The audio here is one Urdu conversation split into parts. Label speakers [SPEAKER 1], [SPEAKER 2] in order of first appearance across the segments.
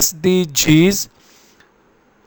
[SPEAKER 1] SDGs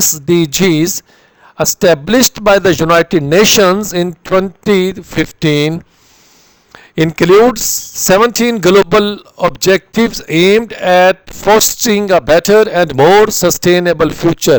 [SPEAKER 1] SDGs established by the United Nations in 2015 includes 17 global objectives aimed at fostering a better and more sustainable future।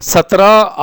[SPEAKER 1] 17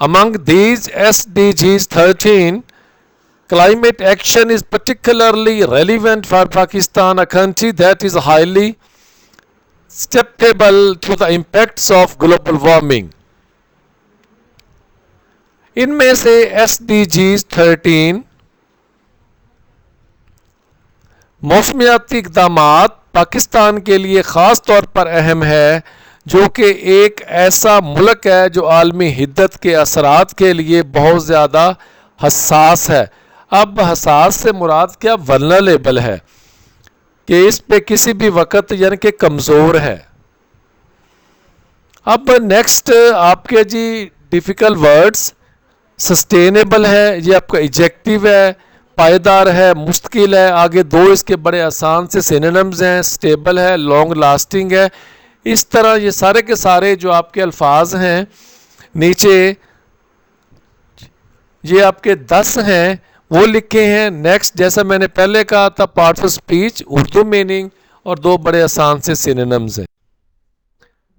[SPEAKER 1] Among these SDGs 13, climate action is particularly relevant for Pakistan, a country that is highly susceptible to the impacts of global warming. ان میں سے SDGs 13 موسمیاتی اقدامات پاکستان کے لیے خاص طور پر اہم ہے، جو کہ ایک ایسا ملک ہے جو عالمی حدت کے اثرات کے لیے بہت زیادہ حساس ہے۔ اب حساس سے مراد کیا؟ ولنریبل ہے، کہ اس پہ کسی بھی وقت یعنی کہ کمزور ہے۔ اب نیکسٹ آپ کے جی ڈیفیکلٹ ورڈز، سسٹینیبل ہے، یہ آپ کا ایجیکٹیو ہے، پائیدار ہے، مستقل ہے، آگے دو اس کے بڑے آسان سے سینونمز ہیں، سٹیبل ہے، لانگ لاسٹنگ ہے۔ اس طرح یہ سارے کے سارے جو آپ کے الفاظ ہیں نیچے یہ آپ کے 10 ہیں وہ لکھے ہیں۔ نیکسٹ جیسا میں نے پہلے کہا تھا parts of speech, Urdu meaning اور دو بڑے آسان سے سینونمز ہیں۔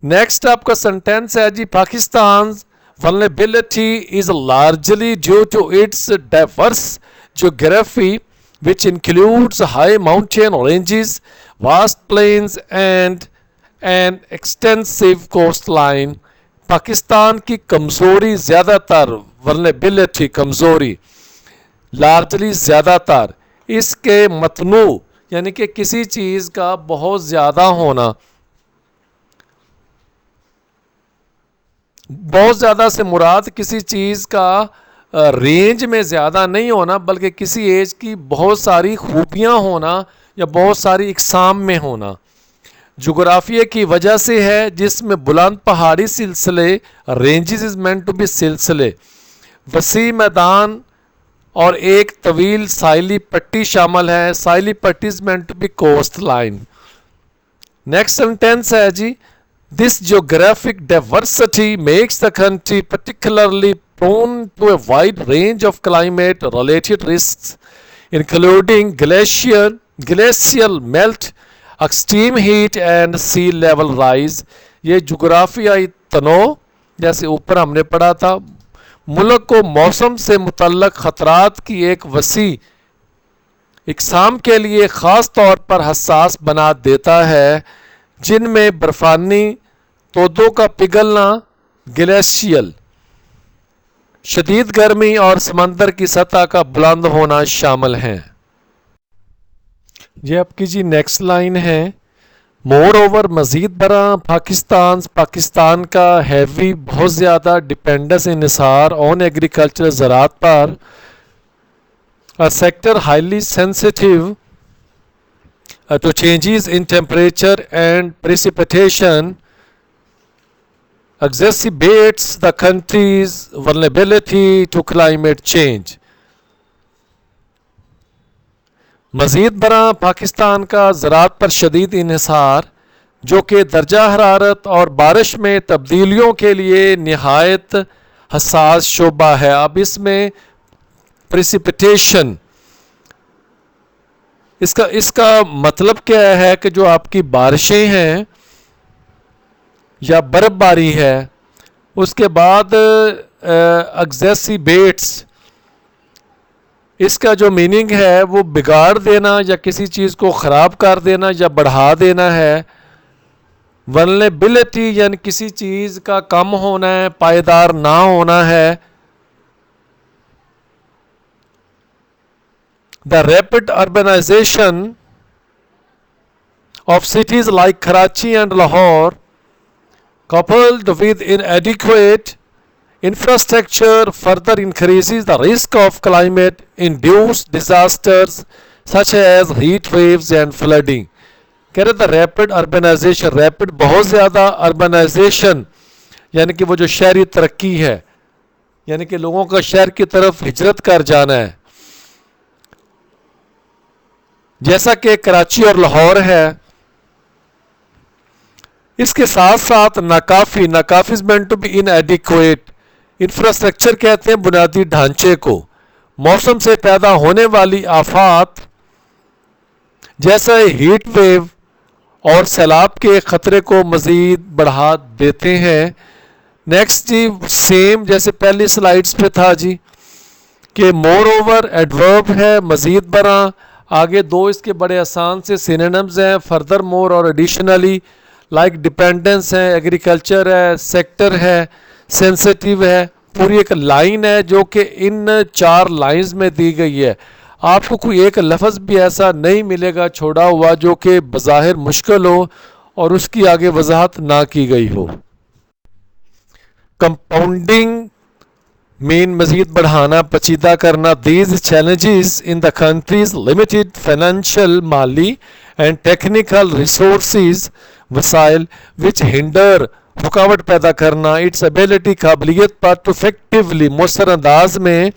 [SPEAKER 1] نیکسٹ آپ کا سنٹینس ہے جی Pakistan vulnerability is largely due to its diverse geography which includes high mountain ranges, vast plains and an extensive coastline۔ Pakistan کی کمزوری زیادہ تر، vulnerability کمزوری، largely زیادہ تر، اس کے متنوع یعنی کہ کسی چیز کا بہت زیادہ ہونا، بہت زیادہ سے مراد کسی چیز کا رینج میں زیادہ نہیں ہونا بلکہ کسی ایج کی بہت ساری خوبیاں ہونا یا بہت ساری اقسام میں ہونا۔ جغرافیہ کی وجہ سے ہے جس میں بلند پہاڑی سلسلے، ranges is meant to be سلسلے، وسیع میدان اور ایک طویل ساحلی پٹی شامل ہے۔ ساحلی پٹی is meant to be coast line. Next sentence ہے جی This geographic diversity makes the country particularly prone to a wide range of climate-related risks, including glacial melt, extreme heat and sea level rise۔ یہ جغرافیائی تنوع جیسے اوپر ہم نے پڑھا تھا ملک کو موسم سے متعلق خطرات کی ایک وسیع اقسام کے لیے خاص طور پر حساس بنا دیتا ہے، جن میں برفانی تودوں کا پگھلنا، گلیشیل شدید گرمی اور سمندر کی سطح کا بلند ہونا شامل ہیں۔ یہ آپ کی جی نیکسٹ لائن ہے، مور اوور مزید برآں پاکستان کا ہیوی بہت زیادہ ڈپینڈنس انحصار آن ایگریکلچر زراعت پر، sector highly sensitive to changes in temperature and precipitation exacerbates the country's vulnerability to climate change۔ مزید برآں پاکستان کا زراعت پر شدید انحصار جو کہ درجہ حرارت اور بارش میں تبدیلیوں کے لیے نہایت حساس شعبہ ہے۔ اب اس میں precipitation اس کا مطلب کیا ہے کہ جو آپ کی بارشیں ہیں یا برف باری ہے، اس کے بعد ایگزیسیبیٹس، اس کا جو میننگ ہے وہ بگاڑ دینا یا کسی چیز کو خراب کر دینا یا بڑھا دینا ہے۔ ولنریبلٹی یعنی کسی چیز کا کم ہونا ہے، پائیدار نہ ہونا ہے۔ The rapid urbanization of cities like Karachi and Lahore, coupled with inadequate infrastructure, further increases the risk of climate-induced disasters such as heat waves and flooding۔ کہہ رہے تھا ریپڈ اربنائزیشن، ریپڈ بہت زیادہ اربنائزیشن یعنی کہ وہ جو شہری ترقی ہے، یعنی کہ لوگوں کا شہر کی طرف ہجرت کر جانا ہے، جیسا کہ کراچی اور لاہور ہے۔ اس کے ساتھ ساتھ ناکافی is meant to be inadequate, infrastructure کہتے ہیں بنیادی ڈھانچے کو، موسم سے پیدا ہونے والی آفات جیسا ہیٹ ویو اور سیلاب کے خطرے کو مزید بڑھا دیتے ہیں۔ نیکسٹ جی سیم جیسے پہلی سلائیڈز پہ تھا جی کہ مور اوور ایڈورب ہے، مزید برآں، آگے دو اس کے بڑے آسان سے سینونمز ہیں، فردر مور اور ایڈیشنلی، لائک ڈیپینڈنس ہے، ایگریکلچر ہے، سیکٹر ہے، سینسٹیو ہے، پوری ایک لائن ہے جو کہ ان 4 لائنز میں دی گئی ہے. آپ کو کوئی ایک لفظ بھی ایسا نہیں ملے گا چھوڑا ہوا جو کہ بظاہر مشکل ہو اور اس کی آگے وضاحت نہ کی گئی ہو. کمپاؤنڈنگ مین مزید بڑھانا، پیچیدہ کرنا. These challenges in the countries limited financial, مالی اینڈ ٹیکنیکل ریسورسز، وسائل وچ ہنڈر، رکاوٹ پیدا کرنا، اٹس ابیلٹی، قابلیت پر ٹو افیکٹولی، مؤثر انداز میں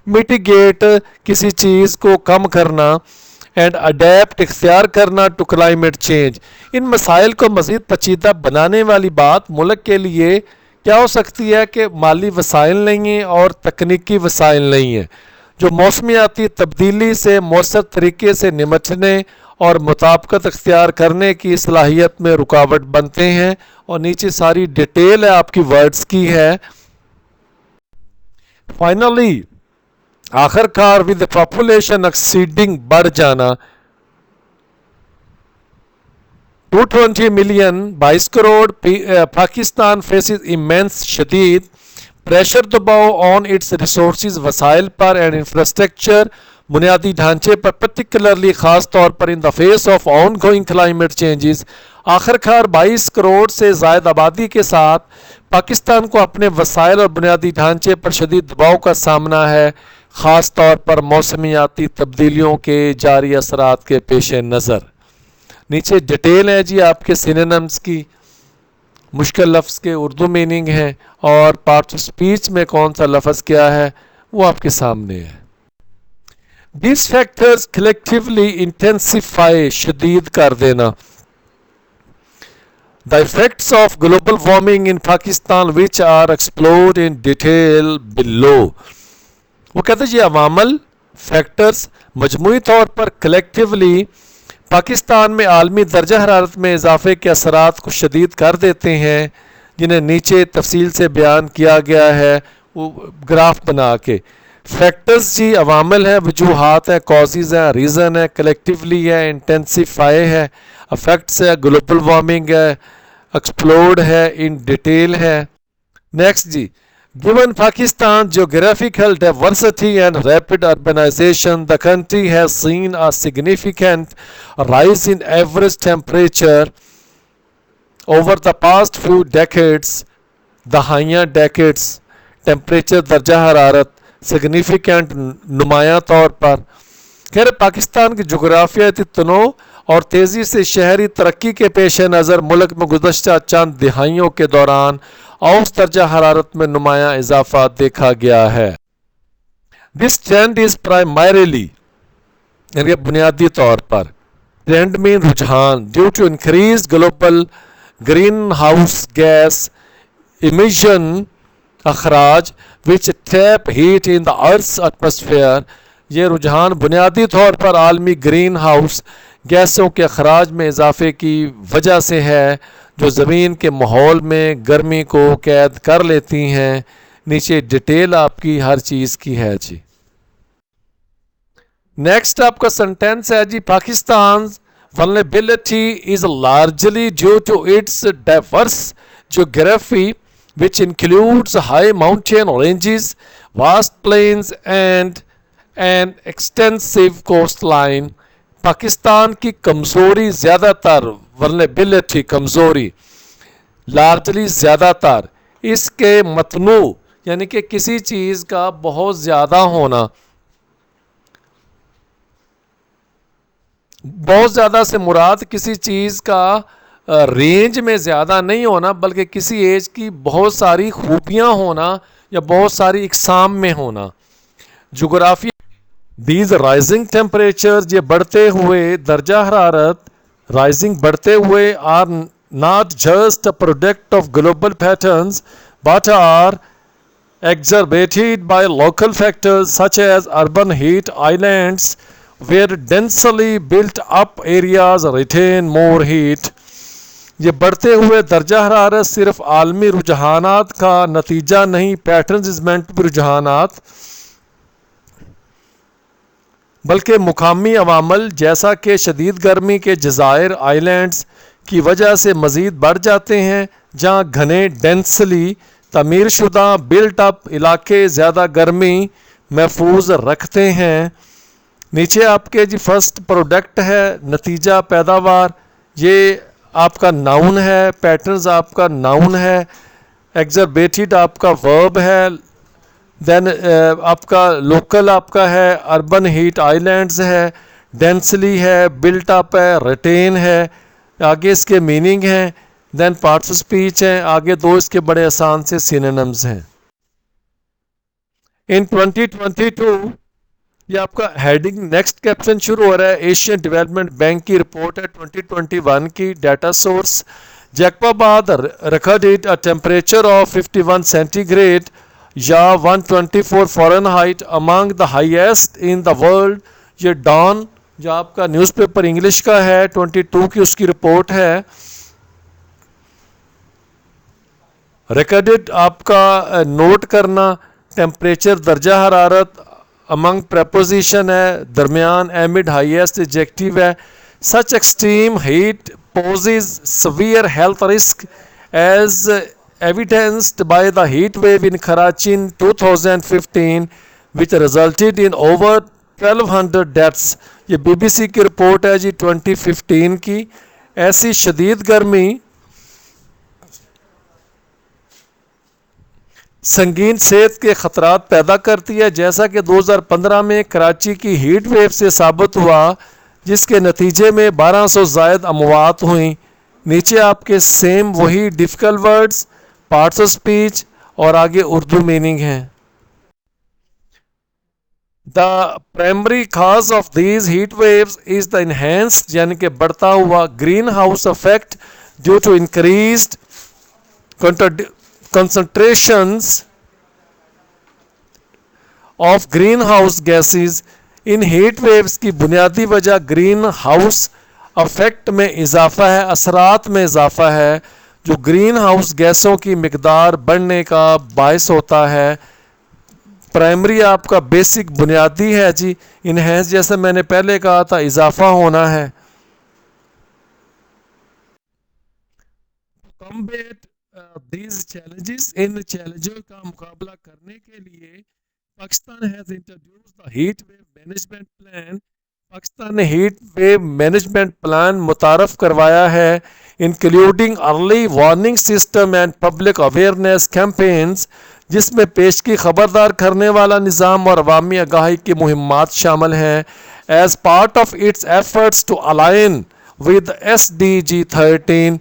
[SPEAKER 1] میٹیگیٹ، کسی چیز کو کم کرنا، اینڈ اڈیپٹ، اختیار کرنا، ٹو کلائمیٹ چینج. ان مسائل کو مزید پیچیدہ بنانے والی بات ملک کے لیے کیا ہو سکتی ہے کہ مالی وسائل نہیں ہیں اور تکنیکی وسائل نہیں ہیں جو موسمیاتی تبدیلی سے مؤثر طریقے سے نمٹنے اور مطابقت اختیار کرنے کی صلاحیت میں رکاوٹ بنتے ہیں. اور نیچے ساری ڈیٹیل ہے آپ کی ورڈز کی ہے. فائنلی آخر کار ود پاپولیشن ایکسیڈنگ، بڑھ جانا، 220 million, 22 crore, Pakistan phases Emmons, شدید پریشر، دباؤ آن اٹس ریسورسز، وسائل پر، اینڈ انفراسٹرکچر، بنیادی ڈھانچے پر، پرٹیکولرلی خاص طور پر in the face of ongoing climate changes. آخر کار 22 کروڑ سے زائد آبادی کے ساتھ پاکستان کو اپنے وسائل اور بنیادی ڈھانچے پر شدید دباؤ کا سامنا ہے، خاص طور پر موسمیاتی تبدیلیوں کے جاری اثرات کے پیش نظر. نیچے ڈیٹیل ہے جی آپ کے سینونیمز کی، مشکل لفظ کے اردو میننگ ہیں اور پارٹ آف اسپیچ میں کون سا لفظ کیا ہے وہ آپ کے سامنے ہے. These factors collectively intensify، شدید کر دینا. The effects of global warming in Pakistan which are explored in detail below. وہ کہتے ہیں یہ عوامل، فیکٹرز مجموعی طور پر collectively پاکستان میں عالمی درجہ حرارت میں اضافے کے اثرات کو شدید کر دیتے ہیں، جنہیں نیچے تفصیل سے بیان کیا گیا ہے وہ گراف بنا کے. فیکٹرز جی عوامل ہیں، وجوہات ہیں، کازز ہیں، ریزن ہے، کلیکٹیولی ہے، انٹینسیفائی ہے، افیکٹس ہے، گلوبل وارمنگ ہے، ایکسپلورڈ ہے، ان ڈیٹیل ہے. Next G, given Pakistan geographical diversity and rapid urbanization, the country has seen a significant rise in average temperature over the past few decades. دہائیاں decades temperature درجہ حرارت سگنیفیکنٹ نمایاں طور پر. خیر پاکستان کی جغرافیاتی تنوع اور تیزی سے شہری ترقی کے پیش نظر ملک میں گزشتہ چند دہائیوں کے دوران اوسط درجہ حرارت میں نمایاں اضافہ دیکھا گیا ہے. This trend is primarily، یعنی بنیادی طور پر ٹرینڈ میں رجحان، due to increase global greenhouse gas emission اخراج which trap heat in the earth's atmosphere. یہ رجحان بنیادی طور پر عالمی گرین ہاؤس گیسوں کے اخراج میں اضافے کی وجہ سے ہے جو زمین کے ماحول میں گرمی کو قید کر لیتی ہیں. نیچے ڈیٹیل آپ کی ہر چیز کی ہے جی. نیکسٹ آپ کا سنٹینس ہے جی، Pakistan vulnerability is largely due to its diverse geography which includes high mountain ranges, vast plains and an extensive coastline. Pakistan کی کمزوری زیادہ تر، vulnerability کمزوری، largely زیادہ تر، اس کے متنوع یعنی کہ کسی چیز کا بہت زیادہ ہونا، بہت زیادہ سے مراد کسی چیز کا رینج میں زیادہ نہیں ہونا بلکہ کسی ایج کی بہت ساری خوبیاں ہونا یا بہت ساری اقسام میں ہونا. جغرافی دیز رائزنگ ٹیمپریچر، یہ بڑھتے ہوئے درجہ حرارت، رائزنگ بڑھتے ہوئے are not just a product of global patterns but are exacerbated by local factors such as urban heat islands where densely built up areas retain more heat. یہ بڑھتے ہوئے درجہ حرارت صرف عالمی رجحانات کا نتیجہ نہیں، patterns is meant to be رجحانات، بلکہ مقامی عوامل جیسا کہ شدید گرمی کے جزائر آئی لینڈز کی وجہ سے مزید بڑھ جاتے ہیں، جہاں گھنے ڈینسلی تعمیر شدہ بلٹ اپ علاقے زیادہ گرمی محفوظ رکھتے ہیں. نیچے آپ کے جی فرسٹ پروڈکٹ ہے نتیجہ پیداوار, یہ آپ کا ناؤن ہے, پیٹرنز آپ کا ناؤن ہے, ایگزربیٹڈ آپ کا ورب ہے, دین آپ کا لوکل آپ کا ہے, اربن ہیٹ آئی لینڈز ہے, ڈینسلی ہے, بلٹ اپ ہے, ریٹین ہے, آگے اس کے میننگ ہیں, دین پارٹس آف اسپیچ ہیں, آگے دو اس کے بڑے آسان سے سینونمز ہیں. ان 2022 یہ آپ کا ہیڈنگ نیکسٹ کیپشن شروع ہو رہا ہے, ایشین ڈیولپمنٹ بینک کی رپورٹ ہے 2021 کی, data source Jacobabad recorded a temperature of 51 centigrade یا 124 Fahrenheit among the highest in the world. یہ ڈان جو آپ کا نیوز پیپر انگلش کا ہے 22 کی اس کی رپورٹ ہے. ریکارڈڈ آپ کا نوٹ کرنا, ٹیمپریچر درجہ حرارت, امنگ پریپوزیشن ہے, درمیان, ایمڈ ہائیسٹ ایڈجیکٹیو ہے. Such extreme heat poses severe health risk as evidenced by the heat wave in Karachi in 2015 which resulted in over 1200 deaths. یہ بی بی سی کی رپورٹ ہے جی 2015 کی. ایسی شدید گرمی سنگین صحت کے خطرات پیدا کرتی ہے, جیسا کہ 2015 میں کراچی کی ہیٹ ویو سے ثابت ہوا, جس کے نتیجے میں 1200 زائد اموات ہوئیں. نیچے آپ کے سیم وہی difficult words, parts of speech اور آگے اردو میننگ ہیں. The primary cause of these heat waves is the enhanced یعنی کہ بڑھتا ہوا greenhouse effect due to increased concentrations of greenhouse gases. ان ہیٹ ویوز کی بنیادی وجہ گرین ہاؤس افیکٹ میں اضافہ ہے, اثرات میں اضافہ ہے, جو گرین ہاؤس گیسوں کی مقدار بڑھنے کا باعث ہوتا ہے. پرائمری آپ کا بیسک بنیادی ہے جی, انہینس جیسے میں نے پہلے کہا تھا اضافہ ہونا ہے. کمبیٹ دیز چیلنجز, ان چیلنجوں کا مقابلہ کرنے کے لیے Pakistan has introduced the heat wave management plan. Pakistan نے ہیٹ ویو مینجمنٹ پلان متعارف کروایا ہے, including early warning system and public awareness campaigns, جس میں پیشگی خبردار کرنے والا نظام اور عوامی آگاہی کی مہمات شامل ہیں. As part of its efforts to align with SDG 13,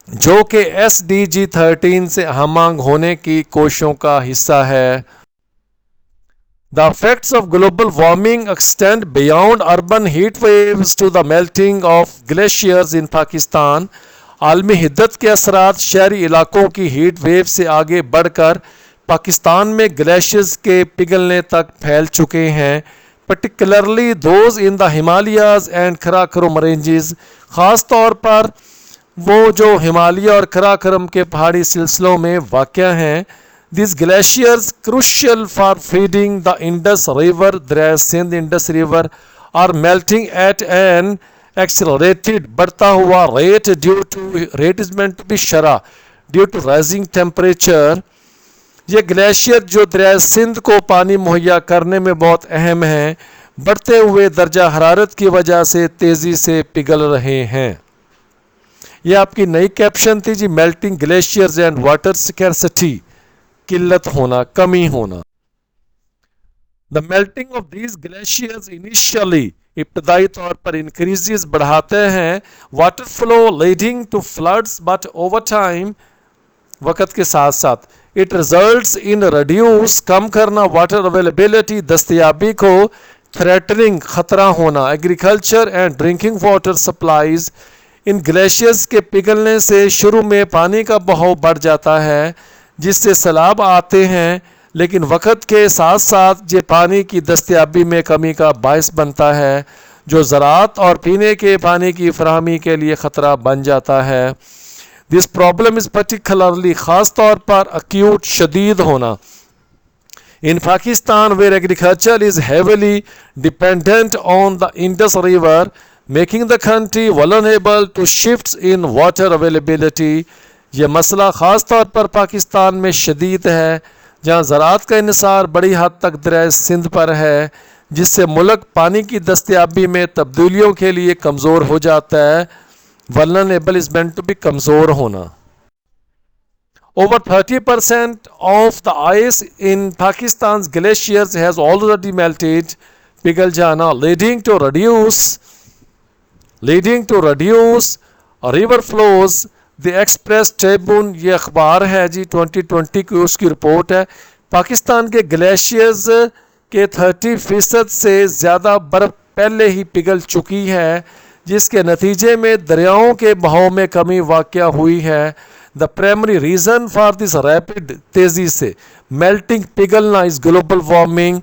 [SPEAKER 1] جو کہ SDG 13 سے ہم آہنگ ہونے کی کوششوں کا حصہ ہے. The effects of global warming extend beyond urban heat waves to the melting of glaciers in Pakistan. عالمی حدت کے اثرات شہری علاقوں کی ہیٹ ویو سے آگے بڑھ کر پاکستان میں گلیشیئرز کے پگھلنے تک پھیل چکے ہیں, particularly those in the Himalayas and Karakoram ranges. خاص طور پر وہ جو ہمالیہ اور کراکرم کے پہاڑی سلسلوں میں واقع ہیں. These glaciers crucial for feeding the Indus River, دریائے Sindh Indus river, are melting at an accelerated بڑھتا ہوا rate due to rate is meant to be شرح due to rising temperature. یہ گلیشیئر جو دریائے سندھ کو پانی مہیا کرنے میں بہت اہم ہیں, بڑھتے ہوئے درجہ حرارت کی وجہ سے تیزی سے پگھل رہے ہیں. یہ آپ کی نئی کیپشن تھی جی, melting glaciers and water scarcity, قلت ہونا, کمی ہونا. The melting of these glaciers initially ابتدائی طور پر انکریزز بڑھاتے ہیں water flow leading to floods, but over time وقت کے ساتھ ساتھ اٹ ریزلٹس ان ریڈیوس کم کرنا واٹر اویلیبلٹی دستیابی کو, تھریٹننگ خطرہ ہونا agriculture and drinking water supplies. ان گلیشیئرز کے پگھلنے سے شروع میں پانی کا بہاؤ بڑھ جاتا ہے جس سے سیلاب آتے ہیں, لیکن وقت کے ساتھ ساتھ یہ پانی کی دستیابی میں کمی کا باعث بنتا ہے, جو زراعت اور پینے کے پانی کی فراہمی کے لیے خطرہ بن جاتا ہے. دس پرابلم از پرٹیکولرلی خاص طور پر اکیوٹ شدید ہونا in Pakistan where agriculture is heavily dependent on the Indus River, making the country vulnerable to shifts in water availability. یہ مسئلہ خاص طور پر پاکستان میں شدید ہے، جہاں زراعت کا انحصار بڑی حد تک دریائے سندھ پر ہے، جس سے ملک پانی کی دستیابی میں تبدیلیوں کے لیے کمزور ہو جاتا ہے۔ vulnerable is meant to be کمزور ہونا۔ Over 30% of the ice in Pakistan's glaciers has already melted، پگھل جانا، leading to reduce river flows۔ The Express Tribune, یہ اخبار ہے جی 2020 کی، اس کی رپورٹ ہے۔ پاکستان کے گلیشیئرز کے 30% سے زیادہ برف پہلے ہی پگھل چکی ہے، جس کے نتیجے میں دریاؤں کے بہاؤ میں کمی واقع ہوئی ہے۔ The primary reason for this rapid, تیزی سے میلٹنگ پگھلنا، is global warming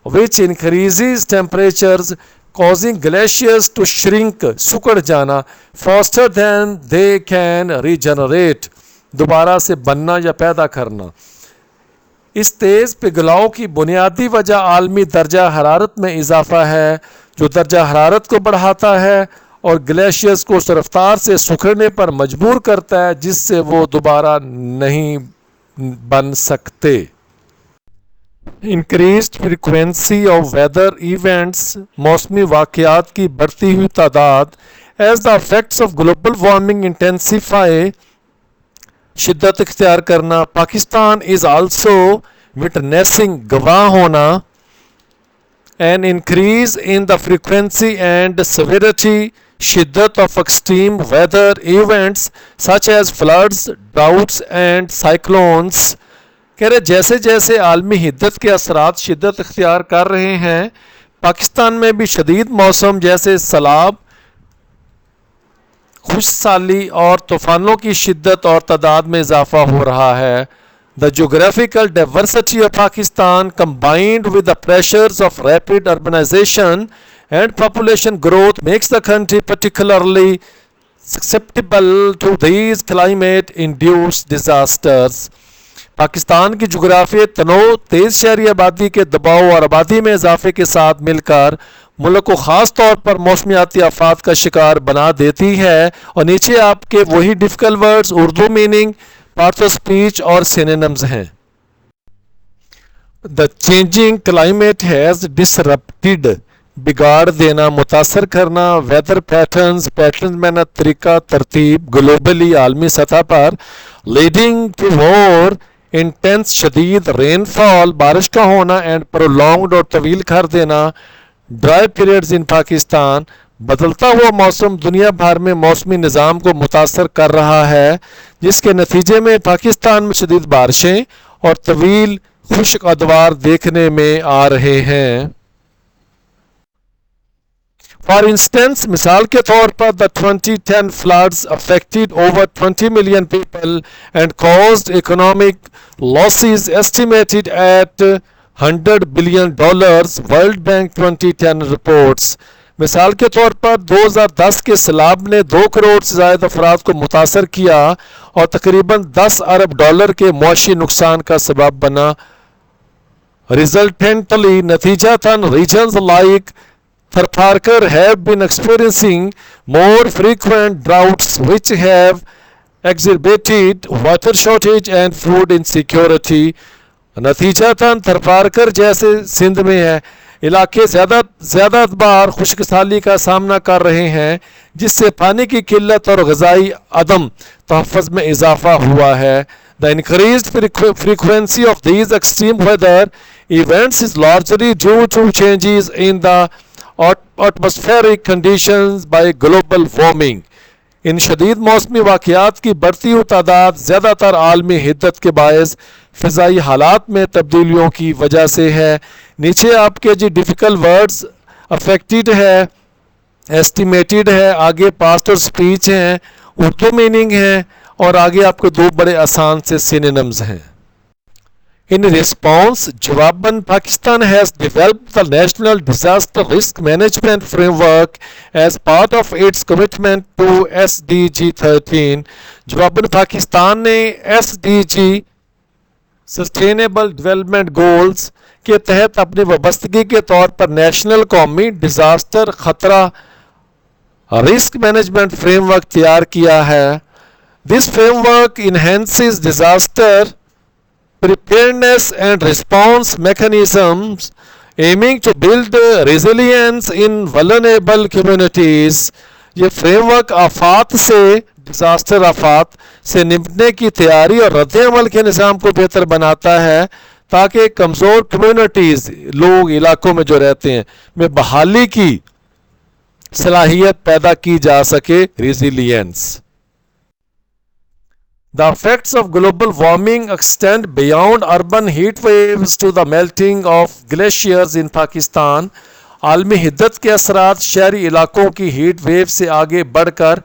[SPEAKER 1] which increases temperatures causing glaciers to shrink، سکڑ جانا، faster than they can regenerate، دوبارہ سے بننا یا پیدا کرنا۔ اس تیز پگھلاؤ کی بنیادی وجہ عالمی درجہ حرارت میں اضافہ ہے، جو درجہ حرارت کو بڑھاتا ہے اور گلیشیئرز کو اس رفتار سے سکڑنے پر مجبور کرتا ہے جس سے وہ دوبارہ نہیں بن سکتے۔ Increased frequency of weather events, موسمی واقعات کی بڑھتی ہوئی تعداد، as the effects of global warming intensify, شدت اختیار کرنا۔ پاکستان از آلسو وٹنیسنگ، گواہ ہونا، an increase in the frequency and severity, شدت of extreme weather events such as floods, droughts and cyclones. کہہ رہے جیسے جیسے عالمی حدت کے اثرات شدت اختیار کر رہے ہیں، پاکستان میں بھی شدید موسم جیسے سیلاب، خشک سالی اور طوفانوں کی شدت اور تعداد میں اضافہ ہو رہا ہے۔ The geographical diversity of Pakistan combined with the pressures of rapid urbanization and population growth makes the country particularly susceptible to these climate-induced disasters۔ Pakistan کی جغرافیائی تنوع تیز شہری آبادی کے دباؤ اور آبادی میں اضافے کے ساتھ مل کر ملک کو خاص طور پر موسمیاتی آفات کا شکار بنا دیتی ہے۔ اور نیچے آپ کے وہی difficult words, Urdu meaning, parts of speech اور سینونمز ہیں۔ دا چینجنگ کلائمیٹ ہیز ڈسرپٹڈ، بگاڑ دینا، متاثر کرنا، ویدر پیٹرنز میں نہ طریقہ ترتیب، گلوبلی، عالمی سطح پر، لیڈنگ ٹو مور انٹینس، شدید رین فال، بارش کا ہونا، اینڈ پرولونگڈ، اور طویل کر دینا، ڈرائی پیریڈز ان پاکستان۔ بدلتا ہوا موسم دنیا بھر میں موسمی نظام کو متاثر کر رہا ہے، جس کے نتیجے میں پاکستان میں شدید بارشیں اور طویل خشک ادوار دیکھنے میں آ رہے ہیں۔ For instance، مثال کے طور پر the 2010 floods affected over 20 million people and caused economic losses estimated at $100 billion، World Bank 2010 reports۔ مثال کے طور پر 2010 کے سیلاب نے 2 کروڑ سے زائد افراد کو متاثر کیا اور تقریباً $10 ارب کے معاشی نقصان کا سبب بنا۔ Resultantly، نتیجتاً regions like Tharparkar have been experiencing more frequent droughts which have exacerbated water shortage and food insecurity۔ نتیجتاً Tharparkar جیسے سندھ میں ہے علاقے زیادہ بار خشک سالی کا سامنا کر رہے ہیں، جس سے پانی کی قلت اور غذائی عدم تحفظ میں اضافہ ہوا ہے۔ The increased frequency of these extreme weather events is largely due to changes in the atmospheric conditions by global warming۔ ان شدید موسمی واقعات کی بڑھتی ہوئی تعداد زیادہ تر عالمی حدت کے باعث فضائی حالات میں تبدیلیوں کی وجہ سے ہے۔ نیچے آپ کے جی ڈیفیکلٹ ورڈز، افیکٹڈ ہے، ایسٹیمیٹڈ ہے، آگے پاسٹ اور اسپیچ ہیں، اردو میننگ ہے، اور آگے آپ کو 2 بڑے آسان سے سینونمز ہیں۔ In response، جواباً Pakistan has developed the National Disaster Risk Management Framework as part of its commitment to SDG 13۔ جواباً Pakistan نے SDG Sustainable Development Goals کے تحت اپنی وابستگی کے طور پر نیشنل قومی ڈیزاسٹر خطرہ رسک مینجمنٹ فریم ورک تیار کیا ہے۔ This framework enhances disaster preparedness and response mechanisms, aiming to build resilience in vulnerable communities. یہ فریم ورک آفات سے ڈیزاسٹر آفات سے نمٹنے کی تیاری اور رد عمل کے نظام کو بہتر بناتا ہے تاکہ کمزور کمیونٹیز لوگ علاقوں میں جو رہتے ہیں میں بحالی کی صلاحیت پیدا کی جا سکے resilience. The effects of global warming extend beyond urban heat waves to the melting of glaciers in Pakistan. عالمی حدت کے اثرات شہری علاقوں کی ہیٹ ویو سے آگے بڑھ کر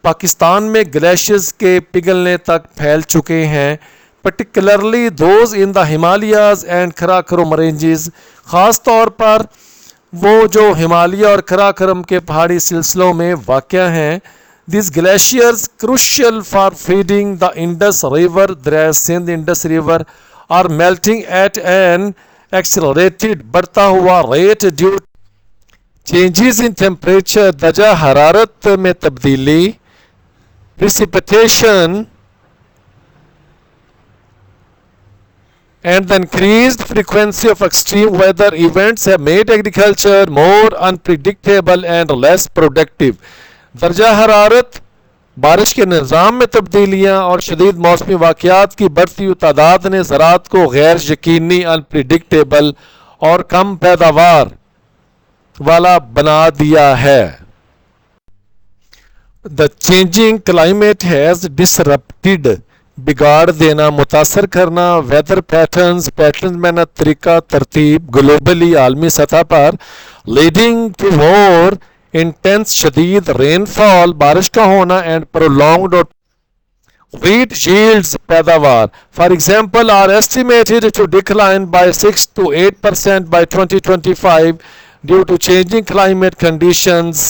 [SPEAKER 1] پاکستان میں گلیشیئرز کے پگھلنے تک پھیل چکے ہیں. particularly those in the Himalayas and Karakoram ranges. خاص طور پر وہ جو ہمالیہ اور کراکرم کے پہاڑی سلسلوں میں واقع ہیں. These glaciers crucial for feeding the Indus River, دریائے Sindh Indus river, are melting at an accelerated بڑھتا ہوا rate due changes in temperature, درجہ حرارت میں تبدیلی, precipitation and the increased frequency of extreme weather events have made agriculture more unpredictable and less productive. درجہ حرارت, بارش کے نظام میں تبدیلیاں اور شدید موسمی واقعات کی بڑھتی ہوئی تعداد نے زراعت کو غیر یقینی, انپریڈکٹیبل اور کم پیداوار والا بنا دیا ہے. The changing climate has disrupted, بگاڑ دینا, متاثر کرنا, ویدر پیٹرنز میں نہ طریقہ ترتیب گلوبلی عالمی سطح پر, leading to more intense شدید رین فال, بارش کا ہونا, and prolonged wheat yields پیداوار for example are estimated to decline by 6 to 8% by 2025 due to changing climate conditions.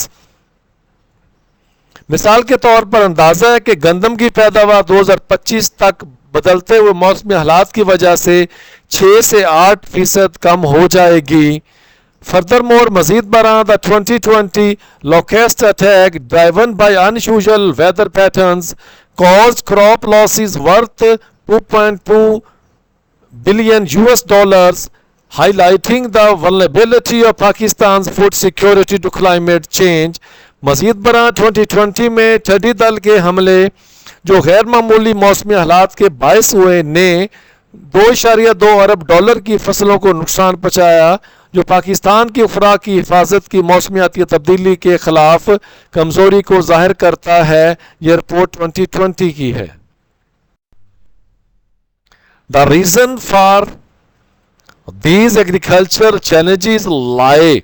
[SPEAKER 1] مثال کے طور پر اندازہ ہے کہ گندم کی پیداوار 2025 تک بدلتے ہوئے موسمی حالات کی وجہ سے 6 سے 8% کم ہو جائے گی. Furthermore, مزید برآں the 2020 locust attack driven by unusual weather patterns caused crop losses worth $2.2 billion, highlighting the vulnerability of Pakistan's food security to climate change. مزید برآں 2020 میں ٹڈی دل کے حملے جو غیر معمولی موسمی حالات کے باعث ہوئے نے $2.2 ارب کی فصلوں کو نقصان پہنچایا, جو پاکستان کی خوراک کی حفاظت کی موسمیاتی تبدیلی کے خلاف کمزوری کو ظاہر کرتا ہے. یہ رپورٹ 2020 کی ہے. The reason for these agriculture challenges lie,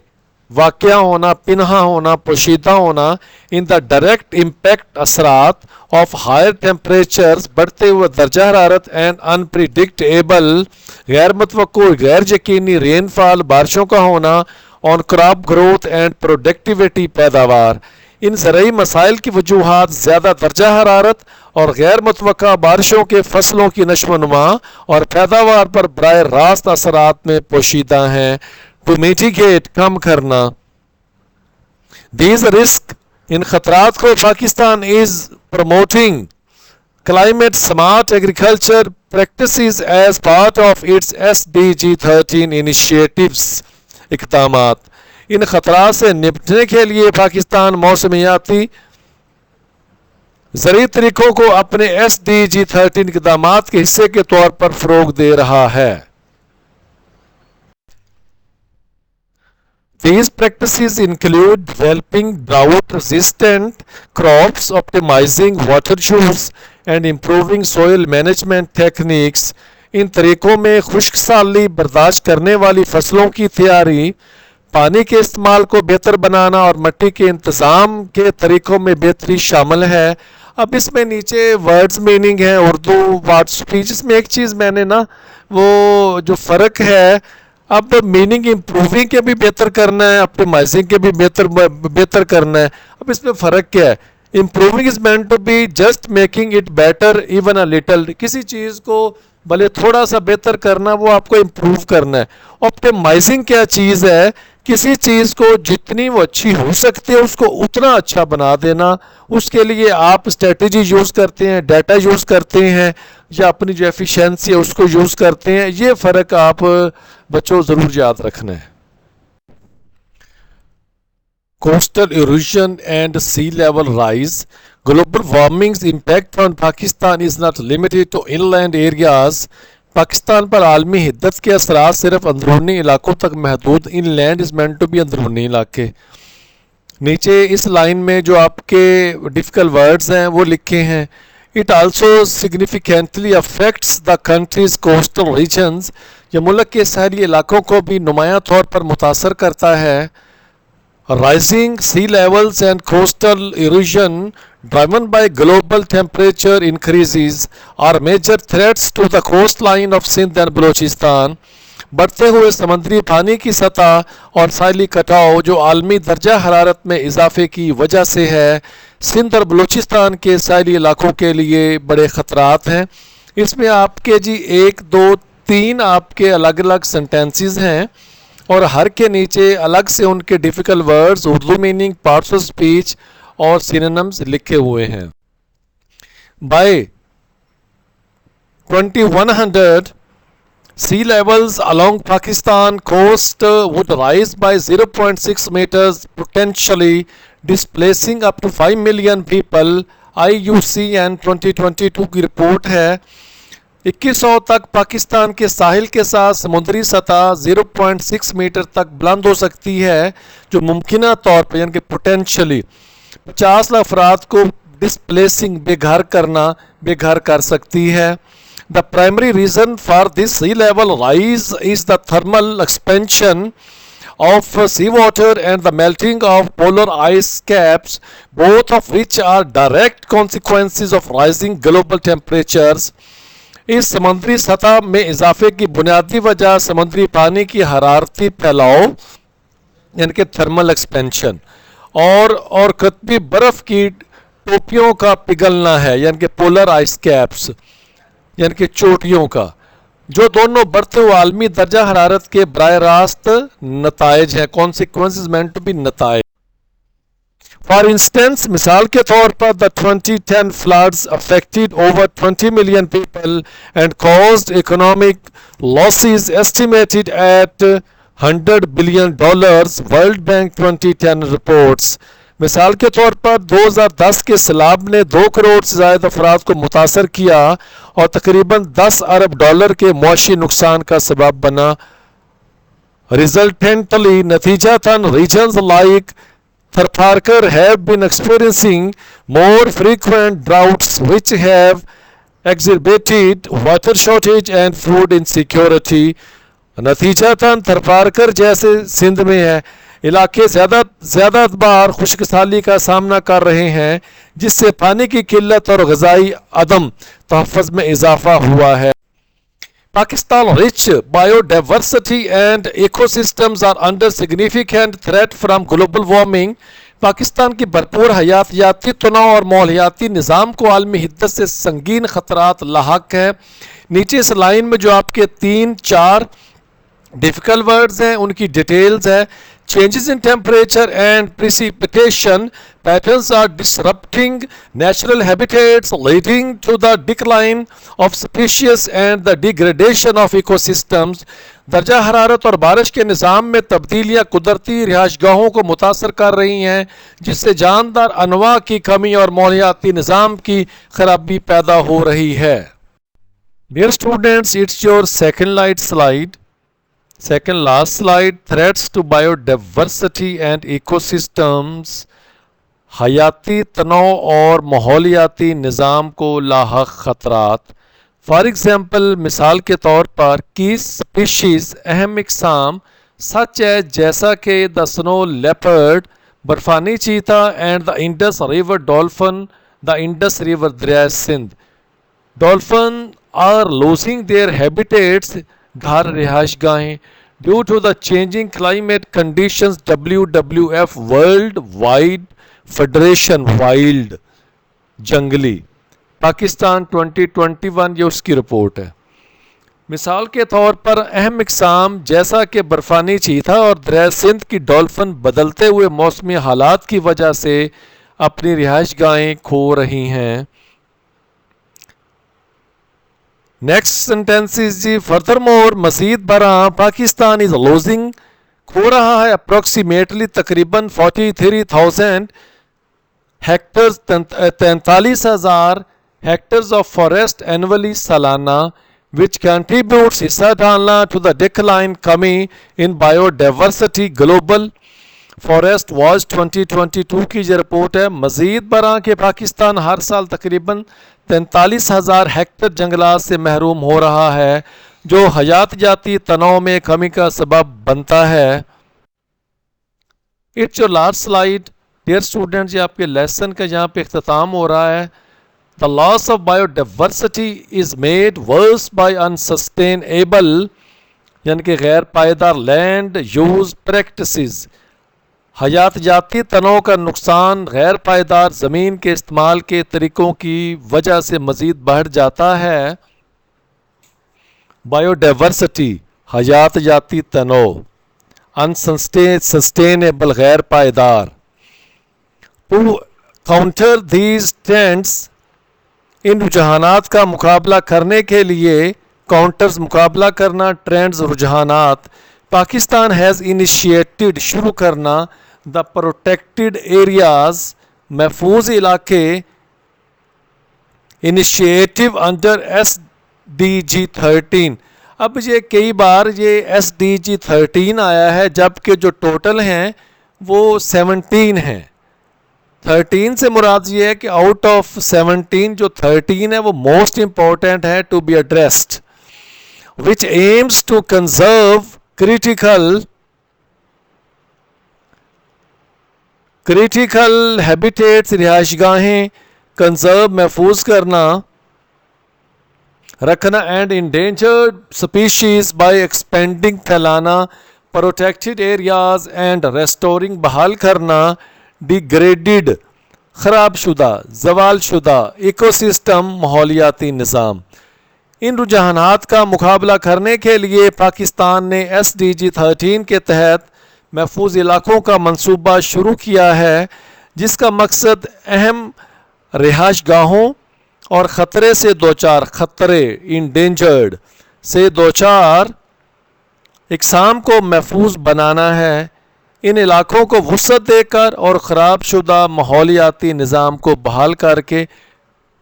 [SPEAKER 1] واقع ہونا, پنہا ہونا, پوشیدہ ہونا, in the direct impact اثرات of higher temperatures, بڑھتے ہوئے درجہ حرارت, and unpredictable غیر متوقع غیر یقینی رین فال, بارشوں کا ہونا, on crop growth and productivity پیداوار. ان زرعی مسائل کی وجوہات زیادہ درجہ حرارت اور غیر متوقع بارشوں کے فصلوں کی نشو و نما اور پیداوار پر براہ راست اثرات میں پوشیدہ ہیں. To mitigate, کم کرنا. These risks, ان خطرات کو Pakistan is promoting climate smart agriculture practices as part of its SDG 13 initiatives. اقدامات. ان خطرات سے نپٹنے کے لیے پاکستان موسمیاتی زرعی طریقوں کو اپنے SDG 13 اقدامات کے حصے کے طور پر فروغ دے رہا ہے. These practices include developing drought-resistant crops, optimizing water use, and improving soil management techniques. ان طریقوں میں خشک سالی برداشت کرنے والی فصلوں کی تیاری, پانی کے استعمال کو بہتر بنانا اور مٹی کے انتظام کے طریقوں میں بہتری شامل ہے. اب اس میں نیچے ورڈز میننگ ہے اردو ورڈ سپیچ. اس میں ایک چیز میں نے نا وہ جو فرق ہے, اب میننگ امپروونگ کے بھی بہتر کرنا ہے, آپٹیمائزنگ کے بھی بہتر کرنا ہے. اب اس میں فرق کیا ہے؟ Improving is meant to be just making it better even a little. کسی چیز کو بھلے تھوڑا سا بہتر کرنا, وہ آپ کو امپروو کرنا ہے. آپٹیمائزنگ کیا چیز ہے کسی چیز کو جتنی وہ اچھی ہو سکتی ہے اس کو اتنا اچھا بنا دینا، اس کے لیے آپ اسٹریٹجی یوز کرتے ہیں، ڈیٹا یوز کرتے ہیں، یا اپنی جو ایفیشنسی ہے اس کو یوز کرتے ہیں. یہ فرق آپ بچوں ضرور یاد رکھنا ہے. Coastal erosion and sea level rise. Global warming's impact on Pakistan is not limited to inland areas. Pakistan پر عالمی حدت کے اثرات صرف اندرونی علاقوں تک محدود. Inland is meant to be اندرونی علاقے. نیچے اس لائن میں جو آپ کے ڈیفیکلٹ ورڈز ہیں وہ لکھے ہیں. It also significantly affects the country's coastal regions. یہ ملک کے ساحلی علاقوں کو بھی نمایاں طور پر متاثر کرتا ہے. Rising sea levels and coastal erosion driven by global temperature increases are major threats to the coastline of Sindh and Balochistan. بڑھتے ہوئے سمندری پانی کی سطح اور ساحلی کٹاؤ جو عالمی درجہ حرارت میں اضافے کی وجہ سے ہے، سندھ اور بلوچستان کے ساحلی علاقوں کے لیے بڑے خطرات ہیں. اس میں آپ کے 1 2 3 آپ کے الگ الگ سینٹینسز ہیں اور ہر کے نیچے الگ سے ان کے difficult words, Urdu meaning, parts of speech اور سینونمز لکھے ہوئے ہیں. By 2100 sea levels along Pakistan coast would rise by 0.6 meters, potentially displacing up to 5 million people. IUCN 2022 کی رپورٹ ہے. 2100 تک پاکستان کے ساحل کے ساتھ سمندری سطح 0.6 میٹر تک بلند ہو سکتی ہے، جو ممکنہ طور پر یعنی کہ پوٹینشلی 50 لاکھ افراد کو ڈسپلیسنگ بے گھر کر سکتی ہے. The primary reason for this sea level rise is the thermal expansion of seawater and the melting of polar ice caps, both of which are direct consequences of rising global temperatures. اس سمندری سطح میں اضافے کی بنیادی وجہ سمندری پانی کی حرارتی پھیلاؤ یعنی کہ تھرمل ایکسپینشن اور قطبی برف کی ٹوپیوں کا پگھلنا ہے یعنی کہ پولر آئس کیپس یعنی کہ چوٹیوں کا، جو دونوں بڑھتے ہوئے عالمی درجہ حرارت کے براہ راست نتائج ہیں. consequences meant to be نتائج. For instance, مثال کے طور پر the 2010 floods affected over 20 million people and caused economic losses estimated at $100 billion. World Bank 2010 reports. مثال کے طور پر 2010 کے سیلاب نے 2 کروڑ سے زائد افراد کو متاثر کیا اور تقریباً $10 ارب کے معاشی نقصان کا سبب بنا. Resultantly, نتیجتاً regions like Tharparkar have been experiencing more frequent droughts which have exacerbated water shortage and food insecurity. نتیجتاً Tharparkar جیسے سندھ میں ہے علاقے زیادہ بار خشک سالی کا سامنا کر رہے ہیں، جس سے پانی کی قلت اور غذائی عدم تحفظ میں اضافہ ہوا ہے. Pakistan rich biodiversity and ecosystems are under significant threat from global warming. Pakistan کی بھرپور حیاتیاتی تنوع اور ماحولیاتی نظام کو عالمی حدت سے سنگین خطرات لاحق ہے. نیچے اس لائن میں جو آپ کے 3-4 ڈیفیکلٹ ورڈز ہیں ان کی ڈیٹیلز ہے. Changes in temperature and precipitation patterns are disrupting natural habitats, leading to the decline of species and the degradation of ecosystems. درجہ حرارت اور بارش کے نظام میں تبدیلیاں قدرتی رہائش گاہوں کو متاثر کر رہی ہیں، جس سے جاندار انواع کی کمی اور ماحولیاتی نظام کی خرابی پیدا ہو رہی ہے. Dear students, it's your second last slide. Threats to biodiversity and ecosystems. حیاتی تنوع اور ماحولیاتی نظام کو لاحق خطرات. فار ایگزامپل مثال کے طور پر کی اسپیشیز اہم اقسام سچ ہے جیسا کہ دا سنو لیپرڈ برفانی چیتا and the Indus river dolphin. The Indus river دریائے سندھ. Dolphin are losing their habitats گھر رہائش گاہیں due to the changing climate conditions. WWF world wide federation wild جنگلی پاکستان 2021 یہ اس کی رپورٹ ہے. مثال کے طور پر اہم اقسام جیسا کہ برفانی چیتا اور دریائے سندھ کی ڈولفن بدلتے ہوئے موسمی حالات کی وجہ سے اپنی رہائش گاہیں کھو رہی ہیں۔ نیکسٹ سینٹینس جی، فردر مور مزید برآں پاکستان از لوزنگ، کھو رہا ہے اپروکسیمیٹلی تقریباً 43,000 hectares 43,000 hectares of forest annually سالانہ، which contributes حصہ ڈالنا to the decline coming in biodiversity global forest watch 2022 کی جو رپورٹ ہے، مزید برآں کہ پاکستان ہر سال تقریباً 43,000 ہیکٹر جنگلات سے محروم ہو رہا ہے، جو حیات جاتی تنوع میں کمی کا سبب بنتا ہے۔ It's your last slide dear students, یہ آپ کے لیسن کا یہاں پہ اختتام ہو رہا ہے۔ The loss of biodiversity is made worse by unsustainable یعنی کہ غیر پائیدار land use practices، حیات جاتی تنوع کا نقصان غیر پائیدار زمین کے استعمال کے طریقوں کی وجہ سے مزید بڑھ جاتا ہے۔ بایوڈائیورسٹی حیات جاتی تنوع، unsustainable غیر پائیدار۔ To counter these trends ان رجحانات کا مقابلہ کرنے کے لیے، کاؤنٹرز مقابلہ کرنا، ٹرینڈز رجحانات، پاکستان ہیز انیشیٹڈ شروع کرنا دا پروٹیکٹڈ ایریاز محفوظ علاقے انیشیٹو انڈر SDG-13۔ اب یہ کئی بار یہ SDG-13 آیا ہے جبکہ جو ٹوٹل ہیں وہ 17 ہیں۔ 13 سے مراد یہ ہے کہ آؤٹ آف 17 جو 13 ہے وہ موسٹ امپورٹنٹ ہے to be addressed, which aims to conserve critical habitats, رہائش گاہیں کنزرو محفوظ کرنا رکھنا، and endangered species by expanding پھیلانا، پروٹیکٹڈ ایریاز اینڈ ریسٹورنگ بحال کرنا، ڈیگریڈڈ خراب شدہ، زوال شدہ ایکو سسٹم ماحولیاتی نظام۔ ان رجحانات کا مقابلہ کرنے کے لیے پاکستان نے SDG-13 کے تحت محفوظ علاقوں کا منصوبہ شروع کیا ہے، جس کا مقصد اہم رہائش گاہوں اور خطرے سے دوچار انڈینجرڈ سے دوچار اقسام کو محفوظ بنانا ہے، ان علاقوں کو وسعت دے کر اور خراب شدہ ماحولیاتی نظام کو بحال کر کے۔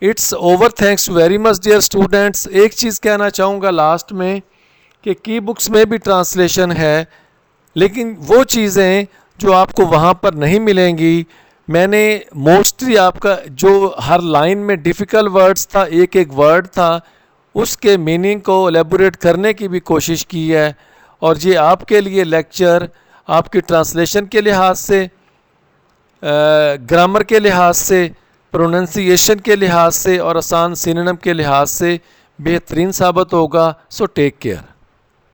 [SPEAKER 1] It's over, thanks very much dear students. ایک چیز کہنا چاہوں گا لاسٹ میں کہ کی بکس میں بھی ٹرانسلیشن ہے، لیکن وہ چیزیں جو آپ کو وہاں پر نہیں ملیں گی، میں نے موسٹلی آپ کا جو ہر لائن میں ڈیفیکلٹ ورڈز تھا، ایک ایک ورڈ تھا، اس کے میننگ کو الیبوریٹ کرنے کی بھی کوشش کی ہے، اور یہ آپ کے لیے لیکچر آپ کی ٹرانسلیشن کے لحاظ سے، گرامر کے لحاظ سے، پروننسیشن کے لحاظ سے اور آسان سینونیم کے لحاظ سے بہترین ثابت ہوگا۔ سو ٹیک کیئر۔